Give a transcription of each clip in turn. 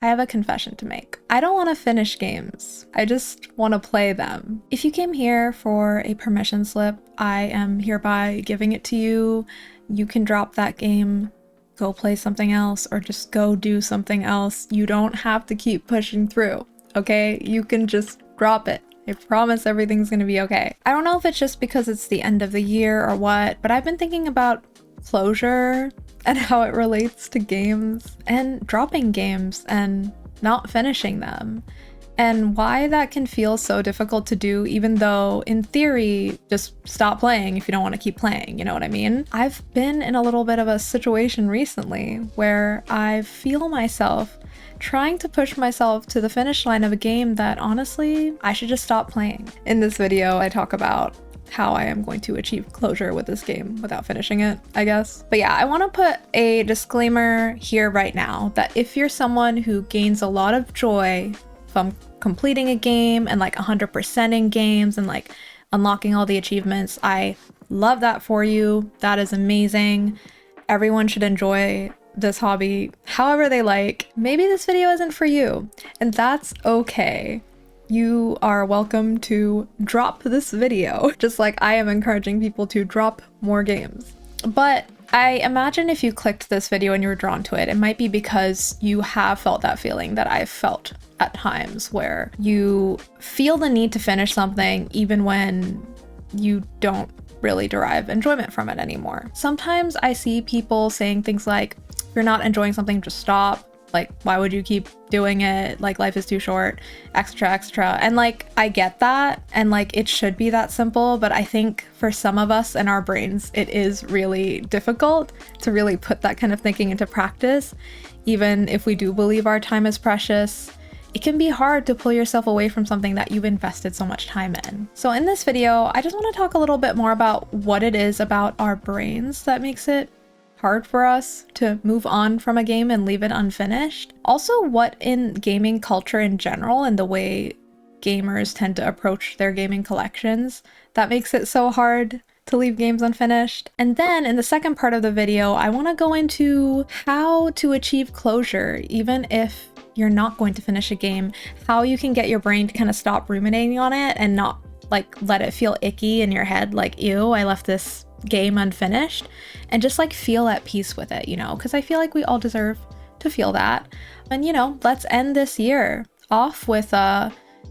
I have a confession to make. I don't want to finish games. I just want to play them. If you came here for a permission slip, I am hereby giving it to you. You can drop that game, go play something else, or just go do something else. You don't have to keep pushing through, okay? You can just drop it. I promise everything's gonna be okay. I don't know if it's just because it's the end of the year or what, but I've been thinking about closure and how it relates to games and dropping games and not finishing them, and why that can feel so difficult to do, even though in theory, just stop playing if you don't want to keep playing, you know what I mean? I've been in a little bit of a situation recently where I feel myself trying to push myself to the finish line of a game that honestly, I should just stop playing. In this video, I talk about how I am going to achieve closure with this game without finishing it, I guess. But yeah, I want to put a disclaimer here right now that if you're someone who gains a lot of joy from completing a game and like 100%ing games and like unlocking all the achievements, I love that for you. That is amazing. Everyone should enjoy this hobby however they like. Maybe this video isn't for you, and that's okay. You are welcome to drop this video, just like I am encouraging people to drop more games. But I imagine if you clicked this video and you were drawn to it, it might be because you have felt that feeling that I've felt at times, where you feel the need to finish something even when you don't really derive enjoyment from it anymore. Sometimes I see people saying things like, if you're not enjoying something, just stop. Like, why would you keep doing it? Like, life is too short, extra. And like, I get that. And like, it should be that simple. But I think for some of us and our brains, it is really difficult to really put that kind of thinking into practice. Even if we do believe our time is precious, it can be hard to pull yourself away from something that you've invested so much time in. So in this video, I just want to talk a little bit more about what it is about our brains that makes it hard for us to move on from a game and leave it unfinished. Also, what in gaming culture in general and the way gamers tend to approach their gaming collections that makes it so hard to leave games unfinished. And then in the second part of the video, I want to go into how to achieve closure, even if you're not going to finish a game, how you can get your brain to kind of stop ruminating on it and not like let it feel icky in your head, like, ew, I left this game unfinished, and just like feel at peace with it, you know, because I feel like we all deserve to feel that. And you know, let's end this year off with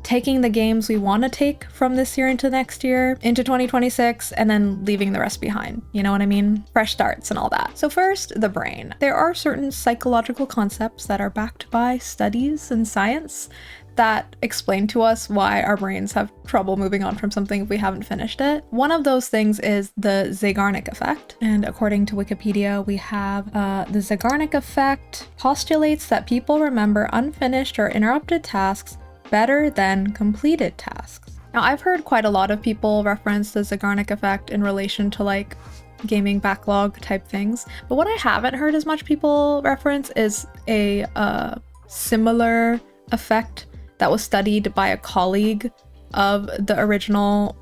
taking the games we want to take from this year into next year, into 2026, and then leaving the rest behind. You know what I mean? Fresh starts and all that. So first, the brain. There are certain psychological concepts that are backed by studies and science that explain to us why our brains have trouble moving on from something if we haven't finished it. One of those things is the Zeigarnik effect. And according to Wikipedia, we have the Zeigarnik effect postulates that people remember unfinished or interrupted tasks better than completed tasks. Now, I've heard quite a lot of people reference the Zeigarnik effect in relation to like gaming backlog type things, but what I haven't heard as much people reference is a similar effect that was studied by a colleague of the original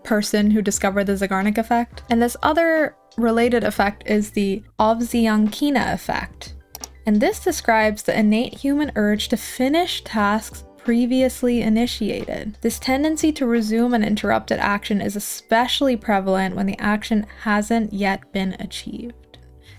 person who discovered the Zeigarnik effect. And this other related effect is the Ovsiankina effect. And this describes the innate human urge to finish tasks previously initiated. This tendency to resume an interrupted action is especially prevalent when the action hasn't yet been achieved.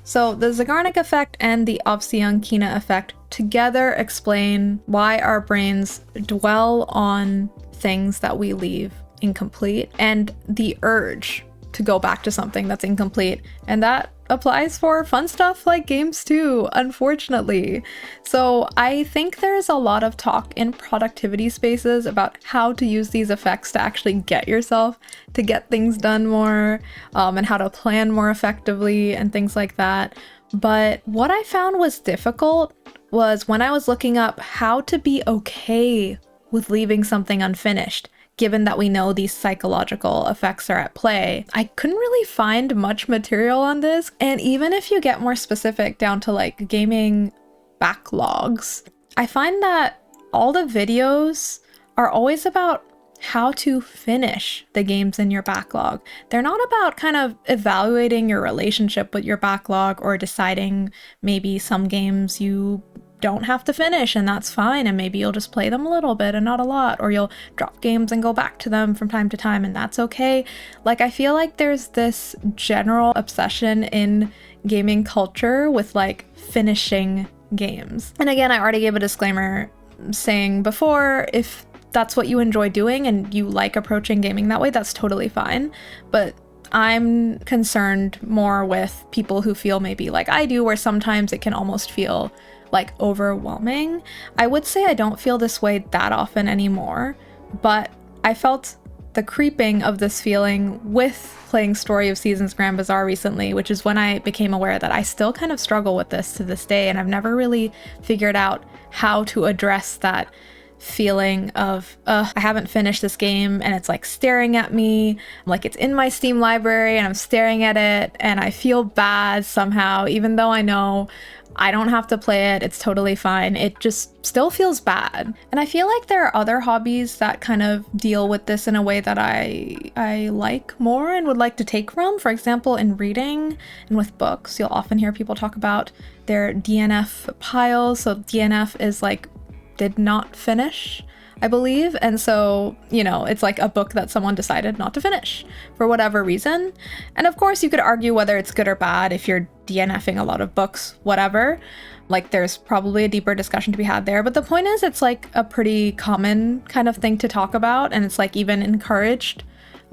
So the Zeigarnik effect and the Ovsiankina effect together explain why our brains dwell on things that we leave incomplete and the urge to go back to something that's incomplete. And that applies for fun stuff like games too, unfortunately. So I think there's a lot of talk in productivity spaces about how to use these effects to actually get yourself to get things done more, and how to plan more effectively and things like that. But what I found was difficult was when I was looking up how to be okay with leaving something unfinished, given that we know these psychological effects are at play. I couldn't really find much material on this. And even if you get more specific down to like gaming backlogs, I find that all the videos are always about how to finish the games in your backlog. They're not about kind of evaluating your relationship with your backlog or deciding maybe some games you don't have to finish, and that's fine, and maybe you'll just play them a little bit and not a lot, or you'll drop games and go back to them from time to time, and that's okay. Like, I feel like there's this general obsession in gaming culture with like finishing games. And again, I already gave a disclaimer saying before, if that's what you enjoy doing and you like approaching gaming that way, that's totally fine. But I'm concerned more with people who feel maybe like I do, where sometimes it can almost feel like overwhelming. I would say I don't feel this way that often anymore, but I felt the creeping of this feeling with playing Story of Seasons Grand Bazaar recently, which is when I became aware that I still kind of struggle with this to this day, and I've never really figured out how to address that feeling of, I haven't finished this game and it's like staring at me, like it's in my Steam library and I'm staring at it and I feel bad somehow, even though I know I don't have to play it, it's totally fine. It just still feels bad. And I feel like there are other hobbies that kind of deal with this in a way that I like more and would like to take from. For example, in reading and with books, you'll often hear people talk about their DNF piles. So DNF is like did not finish, I believe. And so, you know, it's like a book that someone decided not to finish for whatever reason. And of course, you could argue whether it's good or bad if you're DNFing a lot of books, whatever. Like, there's probably a deeper discussion to be had there. But the point is, it's like a pretty common kind of thing to talk about. And it's like even encouraged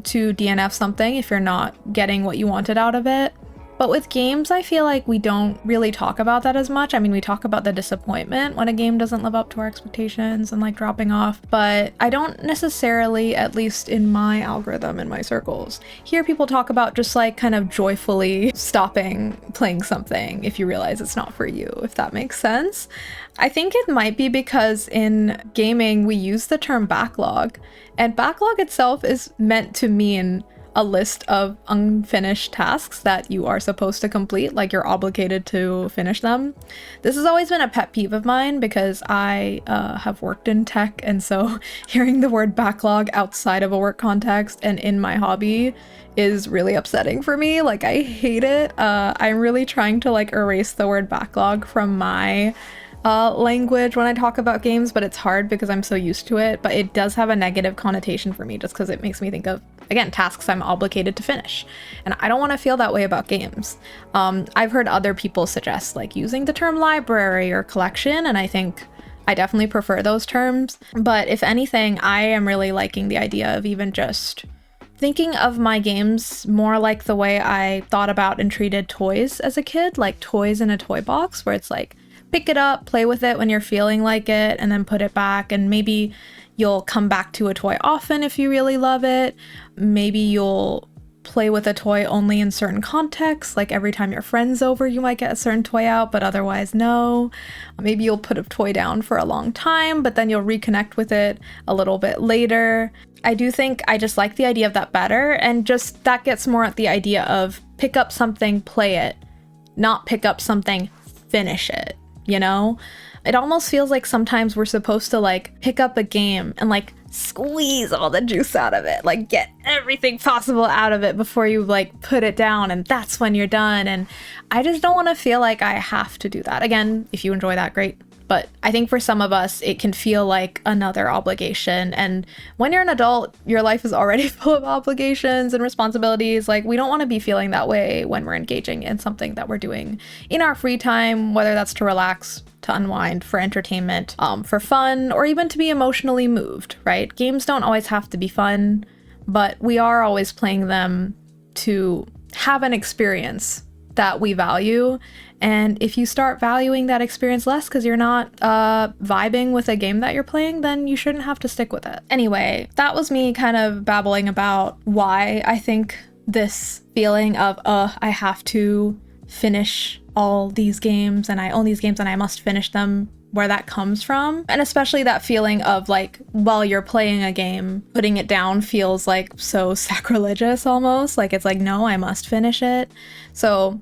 to DNF something if you're not getting what you wanted out of it. But with games, I feel like we don't really talk about that as much. I mean, we talk about the disappointment when a game doesn't live up to our expectations and like dropping off, but I don't necessarily, at least in my algorithm, in my circles, hear people talk about just like kind of joyfully stopping playing something if you realize it's not for you, if that makes sense. I think it might be because in gaming, we use the term backlog, and backlog itself is meant to mean a list of unfinished tasks that you are supposed to complete, like you're obligated to finish them. This has always been a pet peeve of mine because I have worked in tech, and so hearing the word backlog outside of a work context and in my hobby is really upsetting for me. Like, I hate it. I'm really trying to like erase the word backlog from my language when I talk about games, but it's hard because I'm so used to it. But it does have a negative connotation for me just because it makes me think of, again, tasks I'm obligated to finish, and I don't want to feel that way about games. I've heard other people suggest like using the term library or collection, and I think I definitely prefer those terms. But if anything, I am really liking the idea of even just thinking of my games more like the way I thought about and treated toys as a kid, like toys in a toy box, where it's like, pick it up, play with it when you're feeling like it, and then put it back. And maybe you'll come back to a toy often if you really love it. Maybe you'll play with a toy only in certain contexts, like every time your friend's over, you might get a certain toy out, but otherwise no. Maybe you'll put a toy down for a long time, but then you'll reconnect with it a little bit later. I do think I just like the idea of that better, and just that gets more at the idea of pick up something, play it, not pick up something, finish it. You know, it almost feels like sometimes we're supposed to like pick up a game and like squeeze all the juice out of it, like get everything possible out of it before you like put it down, and that's when you're done. And I just don't want to feel like I have to do that. Again, if you enjoy that, great. But I think for some of us, it can feel like another obligation. And when you're an adult, your life is already full of obligations and responsibilities. Like, we don't want to be feeling that way when we're engaging in something that we're doing in our free time, whether that's to relax, to unwind, for entertainment, for fun, or even to be emotionally moved, right? Games don't always have to be fun, but we are always playing them to have an experience that we value. And if you start valuing that experience less because you're not vibing with a game that you're playing, then you shouldn't have to stick with it. Anyway, that was me kind of babbling about why I think this feeling of, I have to finish all these games and I own these games and I must finish them, where that comes from. And especially that feeling of like, while you're playing a game, putting it down feels like so sacrilegious almost. Like, it's like, no, I must finish it. So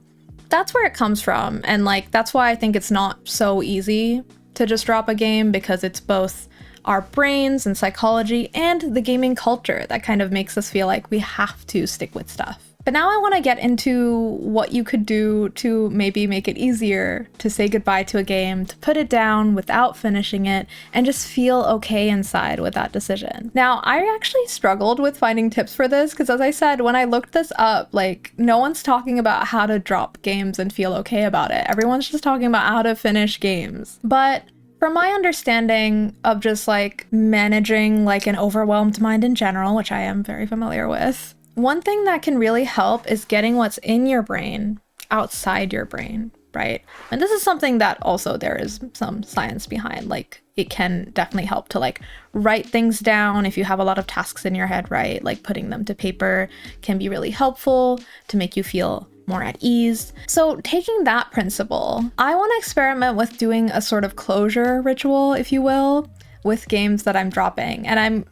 that's where it comes from. And like, that's why I think it's not so easy to just drop a game, because it's both our brains and psychology and the gaming culture that kind of makes us feel like we have to stick with stuff. But now I want to get into what you could do to maybe make it easier to say goodbye to a game, to put it down without finishing it, and just feel okay inside with that decision. Now, I actually struggled with finding tips for this because, as I said, when I looked this up, like, no one's talking about how to drop games and feel okay about it. Everyone's just talking about how to finish games. But from my understanding of just like managing like an overwhelmed mind in general, which I am very familiar with, one thing that can really help is getting what's in your brain outside your brain, right? And this is something that also there is some science behind. Like, it can definitely help to like write things down if you have a lot of tasks in your head, right? Like putting them to paper can be really helpful to make you feel more at ease. So taking that principle, I want to experiment with doing a sort of closure ritual, if you will, with games that I'm dropping. And I'm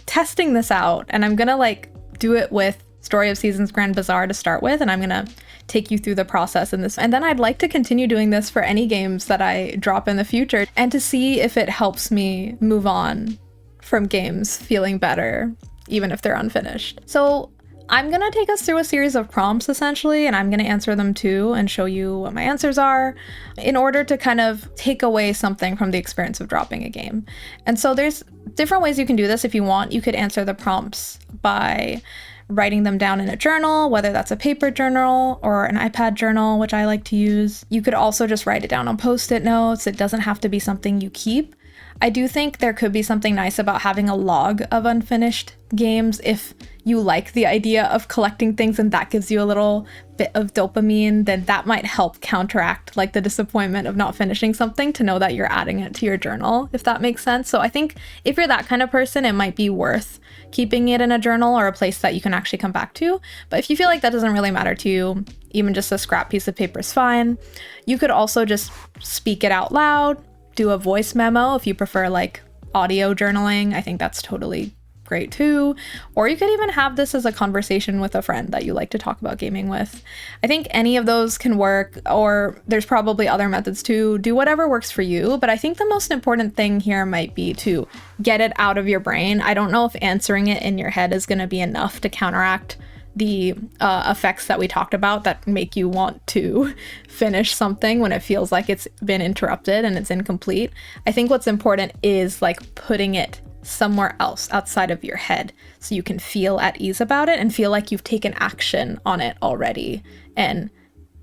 testing this out, and I'm gonna like do it with Story of Seasons Grand Bazaar to start with, and I'm gonna take you through the process in this. And then I'd like to continue doing this for any games that I drop in the future, and to see if it helps me move on from games feeling better, even if they're unfinished. So I'm gonna take us through a series of prompts essentially, and I'm gonna answer them too and show you what my answers are in order to kind of take away something from the experience of dropping a game. And so there's different ways you can do this if you want. You could answer the prompts by writing them down in a journal, whether that's a paper journal or an iPad journal, which I like to use. You could also just write it down on Post-it notes. It doesn't have to be something you keep. I do think there could be something nice about having a log of unfinished games if you like the idea of collecting things and that gives you a little bit of dopamine, then that might help counteract like the disappointment of not finishing something, to know that you're adding it to your journal, if that makes sense. So I think if you're that kind of person, it might be worth keeping it in a journal or a place that you can actually come back to. But if you feel like that doesn't really matter to you, even just a scrap piece of paper is fine. You could also just speak it out loud, do a voice memo if you prefer like audio journaling. I think that's totally great too. Or you could even have this as a conversation with a friend that you like to talk about gaming with. I think any of those can work, or there's probably other methods too. Do whatever works for you, but I think the most important thing here might be to get it out of your brain. I don't know if answering it in your head is going to be enough to counteract the effects that we talked about that make you want to finish something when it feels like it's been interrupted and it's incomplete. I think what's important is like putting it somewhere else outside of your head so you can feel at ease about it and feel like you've taken action on it already, and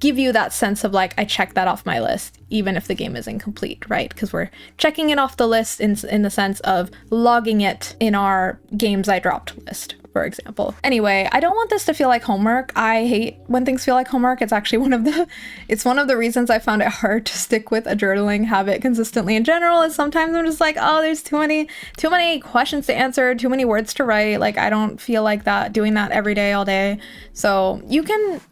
give you that sense of like, I checked that off my list, even if the game is incomplete, right? Because we're checking it off the list in the sense of logging it in our games I dropped list, for example. Anyway, I don't want this to feel like homework. I hate when things feel like homework. It's actually one of the reasons I found it hard to stick with a journaling habit consistently in general, is sometimes I'm just like, oh, there's too many questions to answer, too many words to write. Like, I don't feel like that doing that every day, all day. So you can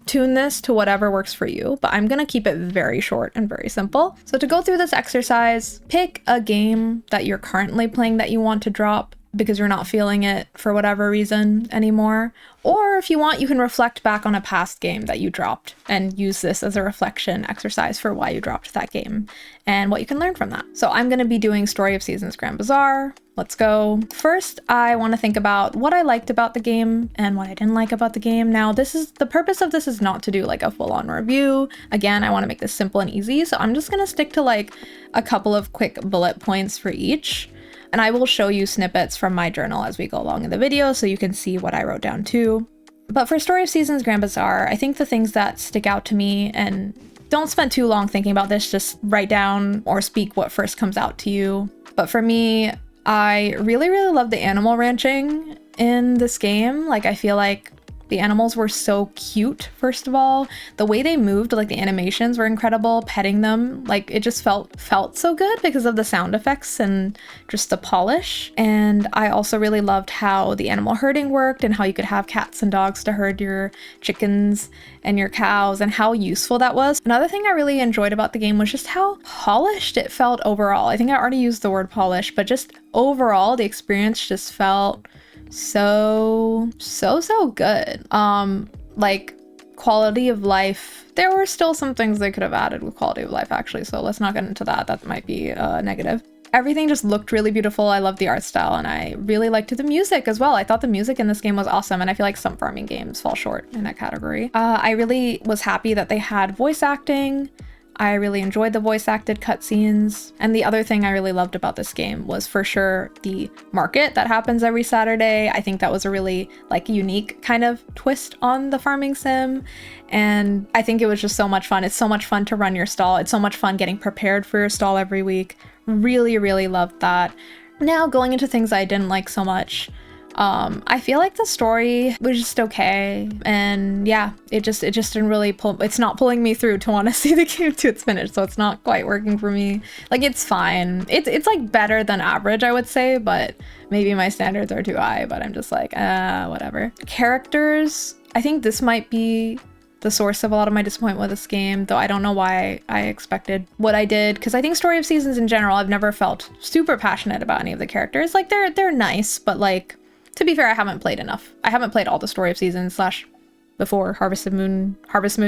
tune this to whatever works for you, but I'm gonna keep it very short and very simple. So to go through this exercise, pick a game that you're currently playing that you want to drop because you're not feeling it for whatever reason anymore. Or if you want, you can reflect back on a past game that you dropped and use this as a reflection exercise for why you dropped that game and what you can learn from that. So I'm going to be doing Story of Seasons Grand Bazaar. Let's go. First, I want to think about what I liked about the game and what I didn't like about the game. Now, the purpose of this is not to do like a full-on review. Again, I want to make this simple and easy. So I'm just going to stick to like a couple of quick bullet points for each. And I will show you snippets from my journal as we go along in the video so you can see what I wrote down too. But for Story of Seasons Grand Bazaar, I think the things that stick out to me, and don't spend too long thinking about this, just write down or speak what first comes out to you. But for me, I really, really love the animal ranching in this game. Like, I feel like the animals were so cute, first of all. The way they moved, like the animations were incredible, petting them. Like, it just felt so good because of the sound effects and just the polish. And I also really loved how the animal herding worked and how you could have cats and dogs to herd your chickens and your cows and how useful that was. Another thing I really enjoyed about the game was just how polished it felt overall. I think I already used the word polish, but just overall, the experience just felt so good. Like, quality of life, there were still some things they could have added with quality of life actually, so let's not get into that. That might be negative. everything just looked really beautiful. I loved the art style, and I really liked the music as well. I thought the music in this game was awesome, and I feel like some farming games fall short in that category. I really was happy that they had voice acting. I really enjoyed the voice acted cutscenes. And the other thing I really loved about this game was for sure the market that happens every Saturday. I think that was a really like unique kind of twist on the farming sim. And I think it was just so much fun. It's so much fun to run your stall. It's so much fun getting prepared for your stall every week. Really, really loved that. Now going into things I didn't like so much. I feel like the story was just okay, and yeah, it just didn't really pull. It's not pulling me through to want to see the game to its finish, so it's not quite working for me. Like, it's fine. It's like better than average, I would say, but maybe my standards are too high. But I'm just like, whatever. Characters. I think this might be the source of a lot of my disappointment with this game, though I don't know why I expected what I did, because I think Story of Seasons in general, I've never felt super passionate about any of the characters. Like, they're nice, but like, to be fair, I haven't played enough. I haven't played all the Story of Seasons / before Harvest Moon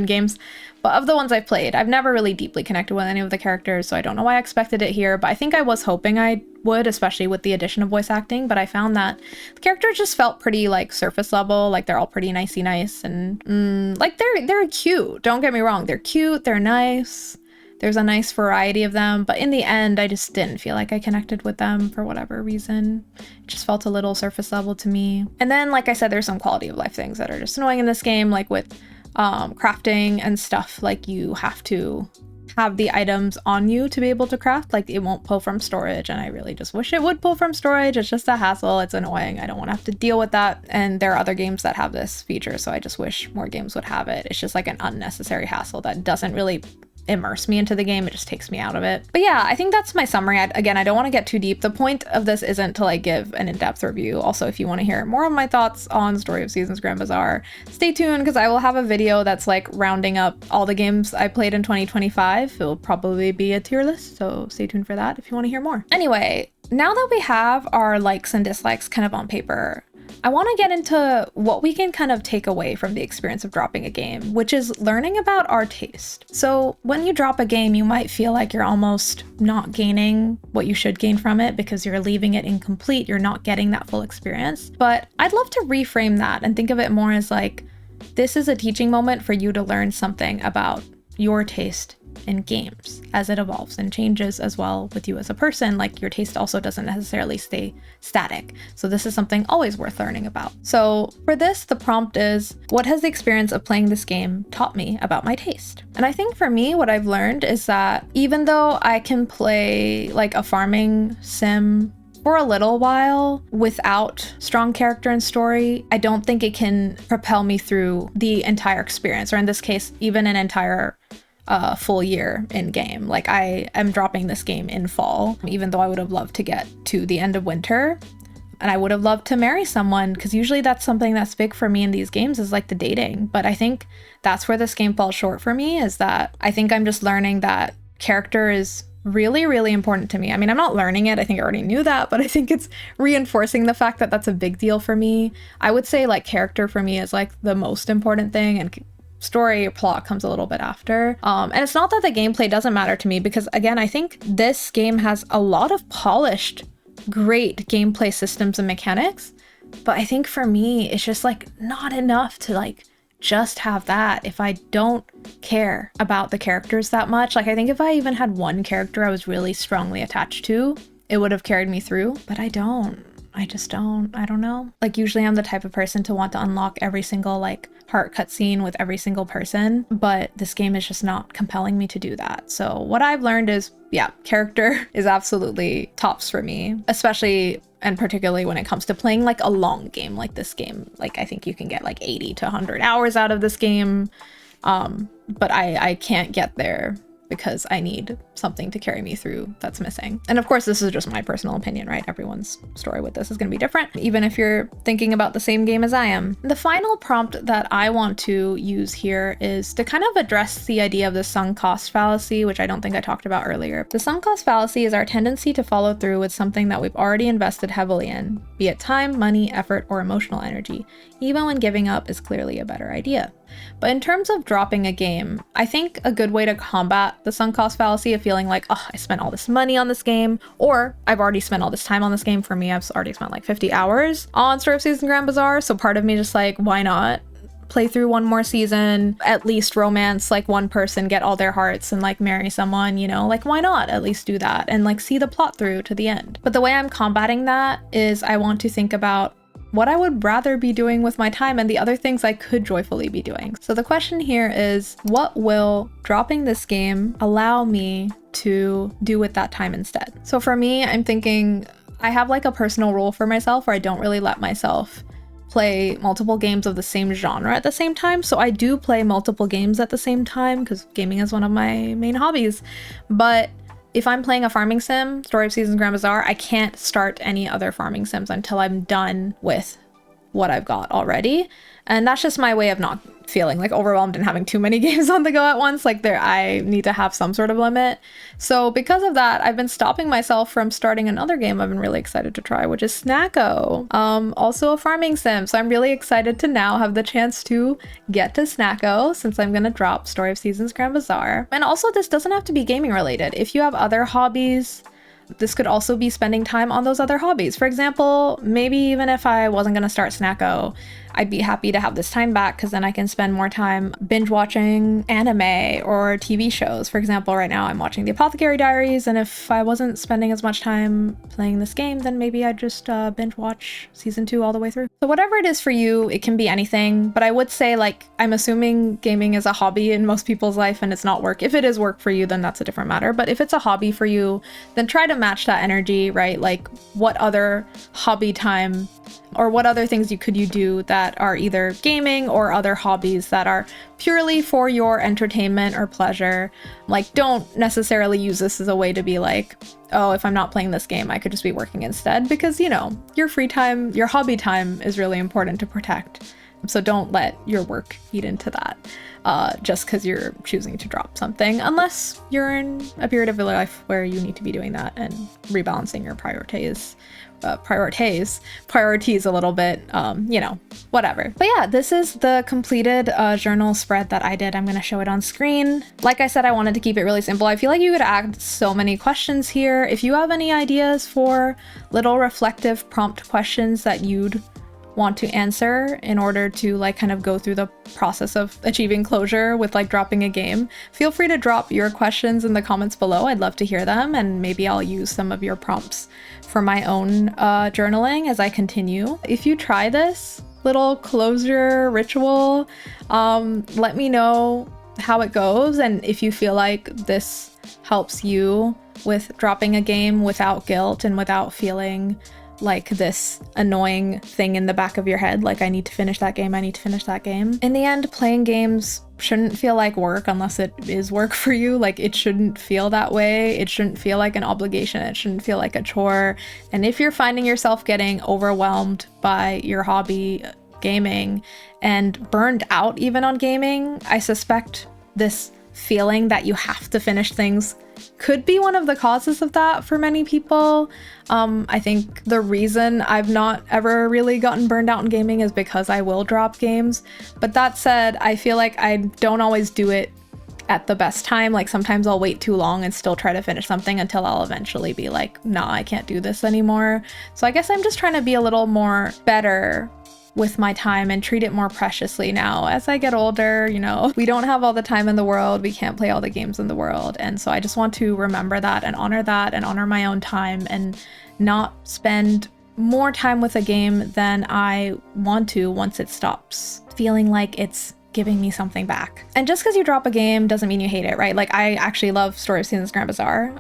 games, but of the ones I've played, I've never really deeply connected with any of the characters, so I don't know why I expected it here, but I think I was hoping I would, especially with the addition of voice acting, but I found that the characters just felt pretty like surface level, like they're all pretty nicey nice, and like they're cute. Don't get me wrong, they're cute, they're nice. There's a nice variety of them, but in the end, I just didn't feel like I connected with them for whatever reason. It just felt a little surface level to me. And then, like I said, there's some quality of life things that are just annoying in this game, like with crafting and stuff. Like, you have to have the items on you to be able to craft. Like, it won't pull from storage, and I really just wish it would pull from storage. It's just a hassle. It's annoying. I don't want to have to deal with that. And there are other games that have this feature, so I just wish more games would have it. It's just like an unnecessary hassle that doesn't really immerse me into the game. It just takes me out of it. But yeah, I think that's my summary. Again, I don't want to get too deep. The point of this isn't to like give an in-depth review. Also, if you want to hear more of my thoughts on Story of Seasons Grand Bazaar, stay tuned, because I will have a video that's like rounding up all the games I played in 2025. It'll probably be a tier list, so stay tuned for that if you want to hear more. Anyway, now that we have our likes and dislikes kind of on paper, I want to get into what we can kind of take away from the experience of dropping a game, which is learning about our taste. So when you drop a game, you might feel like you're almost not gaining what you should gain from it because you're leaving it incomplete. You're not getting that full experience. But I'd love to reframe that and think of it more as like, this is a teaching moment for you to learn something about your taste in games as it evolves and changes as well with you as a person. Like, your taste also doesn't necessarily stay static. So this is something always worth learning about. So for this, the prompt is, what has the experience of playing this game taught me about my taste? And I think for me, what I've learned is that even though I can play like a farming sim for a little while without strong character and story, I don't think it can propel me through the entire experience, or in this case, even an entire full year in game. Like, I am dropping this game in fall, even though I would have loved to get to the end of winter, and I would have loved to marry someone, because usually that's something that's big for me in these games, is like the dating. But I think that's where this game falls short for me, is that I think I'm just learning that character is really, really important to me. I mean, I'm not learning it. I think I already knew that, but I think it's reinforcing the fact that that's a big deal for me. I would say like character for me is like the most important thing, and story or plot comes a little bit after. And it's not that the gameplay doesn't matter to me, because again, I think this game has a lot of polished, great gameplay systems and mechanics, but I think for me, it's just like not enough to like just have that if I don't care about the characters that much. Like, I think if I even had one character I was really strongly attached to, it would have carried me through, but I don't. I just don't. I don't know. Like, usually I'm the type of person to want to unlock every single like heart cutscene with every single person, but this game is just not compelling me to do that. So what I've learned is, yeah, character is absolutely tops for me, especially and particularly when it comes to playing like a long game like this game. Like, I think you can get like 80 to 100 hours out of this game, but I can't get there because I need something to carry me through that's missing. And of course, this is just my personal opinion, right? Everyone's story with this is going to be different, even if you're thinking about the same game as I am. The final prompt that I want to use here is to kind of address the idea of the sunk cost fallacy, which I don't think I talked about earlier. The sunk cost fallacy is our tendency to follow through with something that we've already invested heavily in, be it time, money, effort, or emotional energy, even when giving up is clearly a better idea. But in terms of dropping a game, I think a good way to combat the sunk cost fallacy of feeling like, oh, I spent all this money on this game, or I've already spent all this time on this game. For me, I've already spent like 50 hours on Story of Seasons Grand Bazaar, so part of me just like, why not play through one more season, at least romance like one person, get all their hearts, and like marry someone, you know, like why not at least do that and like see the plot through to the end. But the way I'm combating that is I want to think about what I would rather be doing with my time and the other things I could joyfully be doing. So the question here is, what will dropping this game allow me to do with that time instead? So for me, I'm thinking I have like a personal rule for myself where I don't really let myself play multiple games of the same genre at the same time. So I do play multiple games at the same time because gaming is one of my main hobbies. But if I'm playing a farming sim, Story of Seasons Grand Bazaar, I can't start any other farming sims until I'm done with what I've got already. And that's just my way of not feeling like overwhelmed and having too many games on the go at once. Like I need to have some sort of limit. So because of that, I've been stopping myself from starting another game I've been really excited to try, which is Snacko. Also a farming sim. So I'm really excited to now have the chance to get to Snacko since I'm gonna drop Story of Seasons Grand Bazaar. And also this doesn't have to be gaming related. If you have other hobbies, this could also be spending time on those other hobbies. For example, maybe even if I wasn't gonna start Snacko, I'd be happy to have this time back because then I can spend more time binge watching anime or TV shows. For example, right now I'm watching The Apothecary Diaries, and if I wasn't spending as much time playing this game, then maybe I'd just binge watch season 2 all the way through. So whatever it is for you, it can be anything, but I would say, like, I'm assuming gaming is a hobby in most people's life and it's not work. If it is work for you, then that's a different matter. But if it's a hobby for you, then try to match that energy, right? Like, what other hobby time or what other things you do that are either gaming or other hobbies that are purely for your entertainment or pleasure. Like, don't necessarily use this as a way to be like, oh, if I'm not playing this game, I could just be working instead, because, you know, your free time, your hobby time is really important to protect. So don't let your work eat into that just because you're choosing to drop something, unless you're in a period of your life where you need to be doing that and rebalancing your priorities a little bit, you know, whatever. But yeah, this is the completed journal spread that I did. I'm going to show it on screen. Like I said, I wanted to keep it really simple. I feel like you could add so many questions here. If you have any ideas for little reflective prompt questions that you'd want to answer in order to like kind of go through the process of achieving closure with like dropping a game, feel free to drop your questions in the comments below. I'd love to hear them, and maybe I'll use some of your prompts for my own journaling as I continue. If you try this little closure ritual, let me know how it goes, and if you feel like this helps you with dropping a game without guilt and without feeling like this annoying thing in the back of your head, like I need to finish that game, I need to finish that game. In the end, playing games shouldn't feel like work unless it is work for you. Like, it shouldn't feel that way. It shouldn't feel like an obligation. It shouldn't feel like a chore. And if you're finding yourself getting overwhelmed by your hobby gaming and burned out even on gaming, I suspect this feeling that you have to finish things could be one of the causes of that for many people. I think the reason I've not ever really gotten burned out in gaming is because I will drop games. But that said, I feel like I don't always do it at the best time. Like, sometimes I'll wait too long and still try to finish something until I'll eventually be like, nah, I can't do this anymore. So I guess I'm just trying to be a little more better with my time and treat it more preciously now. As I get older, you know, we don't have all the time in the world, we can't play all the games in the world, and so I just want to remember that and honor my own time and not spend more time with a game than I want to once it stops feeling like it's giving me something back. And just because you drop a game doesn't mean you hate it, right? Like, I actually love Story of Seasons Grand Bazaar,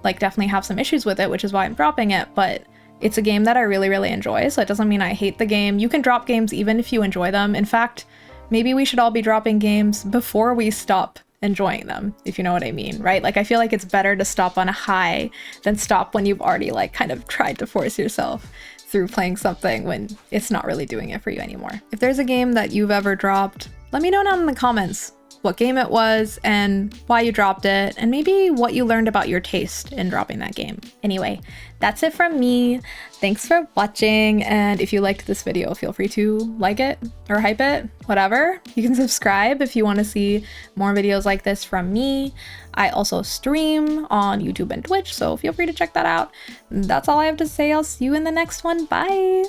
like definitely have some issues with it, which is why I'm dropping it, but it's a game that I really, really enjoy, so it doesn't mean I hate the game. You can drop games even if you enjoy them. In fact, maybe we should all be dropping games before we stop enjoying them, if you know what I mean, right? Like, I feel like it's better to stop on a high than stop when you've already like kind of tried to force yourself through playing something when it's not really doing it for you anymore. If there's a game that you've ever dropped, let me know down in the comments what game it was, and why you dropped it, and maybe what you learned about your taste in dropping that game. Anyway, that's it from me. Thanks for watching, and if you liked this video, feel free to like it or hype it, whatever. You can subscribe if you want to see more videos like this from me. I also stream on YouTube and Twitch, so feel free to check that out. That's all I have to say. I'll see you in the next one. Bye!